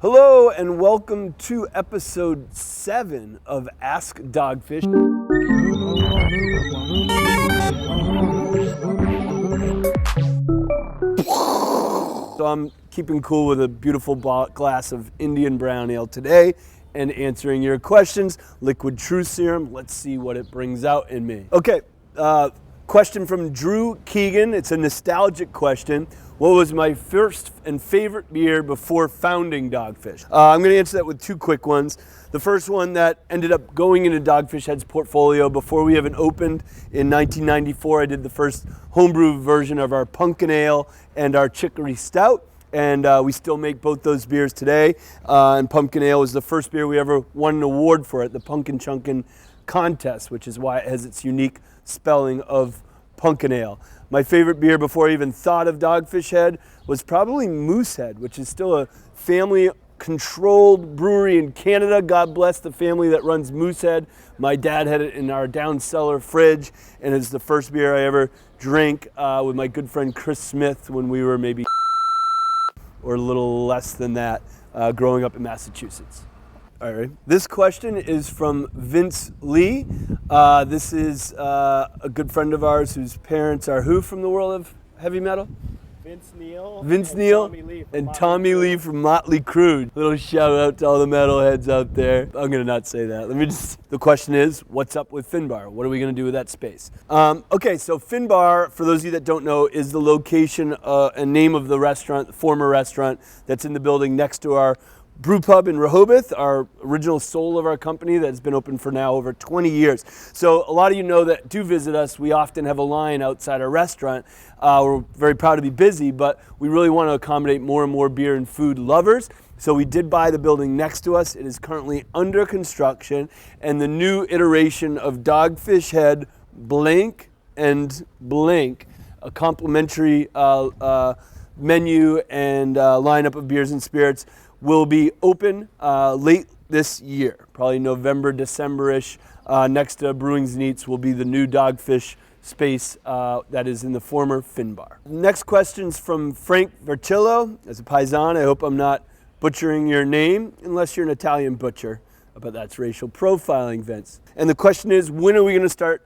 Hello and welcome to episode 7 of Ask Dogfish. So I'm keeping cool with a beautiful glass of Indian brown ale today and answering your questions. Liquid True Serum, let's see what it brings out in me. Okay, question from Drew Keegan. It's a nostalgic question. What was my first and favorite beer before founding Dogfish? I'm going to answer that with two quick ones. The first one that ended up going into Dogfish Head's portfolio before we even opened in 1994. I did the first homebrew version of our Pumpkin Ale and our Chicory Stout. And we still make both those beers today. And Pumpkin Ale was the first beer we ever won an award for at the Punkin' Chunkin' contest, which is why it has its unique spelling of Pumpkin Ale. My favorite beer before I even thought of Dogfish Head was probably Moosehead, which is still a family-controlled brewery in Canada. God bless the family that runs Moosehead. My dad had it in our down cellar fridge, and it's the first beer I ever drank with my good friend Chris Smith when we were maybe or a little less than that, growing up in Massachusetts. All right. This question is from Vince Lee. This is a good friend of ours whose parents are who from the world of heavy metal? Vince Neil and Tommy Lee from Motley Crue. Little shout out to all the metalheads out there. I'm gonna not say that. The question is, what's up with Finbar? What are we gonna do with that space? Okay, so Finbar, for those of you that don't know, is the location and name of the restaurant, the former restaurant that's in the building next to our brew pub in Rehoboth, our original soul of our company that's been open for now over 20 years. So a lot of you know that do visit us, we often have a line outside our restaurant. We're very proud to be busy, but we really want to accommodate more and more beer and food lovers. So we did buy the building next to us. It is currently under construction, and the new iteration of Dogfish Head blank and blank, a complimentary menu and lineup of beers and spirits, will be open late this year, probably November, December-ish. Next to Brewings and Eats will be the new Dogfish space that is in the former Finbar. Next question's from Frank Vertillo. As a paisan, I hope I'm not butchering your name, unless you're an Italian butcher, but that's racial profiling, Vince. And the question is, when are we gonna start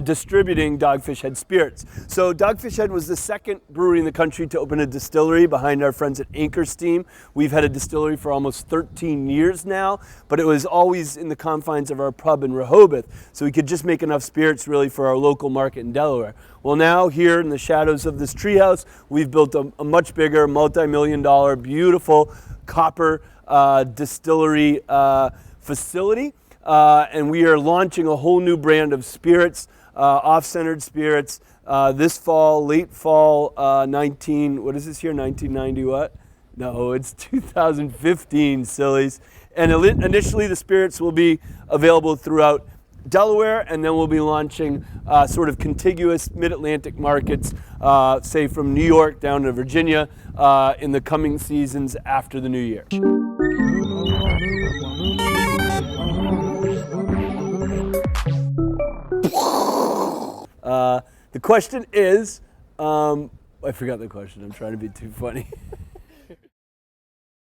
distributing Dogfish Head spirits? So Dogfish Head was the second brewery in the country to open a distillery behind our friends at Anchor Steam. We've had a distillery for almost 13 years now, but it was always in the confines of our pub in Rehoboth, so we could just make enough spirits really for our local market in Delaware. Well, now here in the shadows of this treehouse, we've built a much bigger, multi-million-dollar, beautiful copper distillery facility. And we are launching a whole new brand of spirits, off-centered spirits, this fall, late fall, 1990 what? No, it's 2015, sillies. And initially the spirits will be available throughout Delaware, and then we'll be launching sort of contiguous mid-Atlantic markets, say from New York down to Virginia, in the coming seasons after the new year. The question is, I forgot the question. I'm trying to be too funny.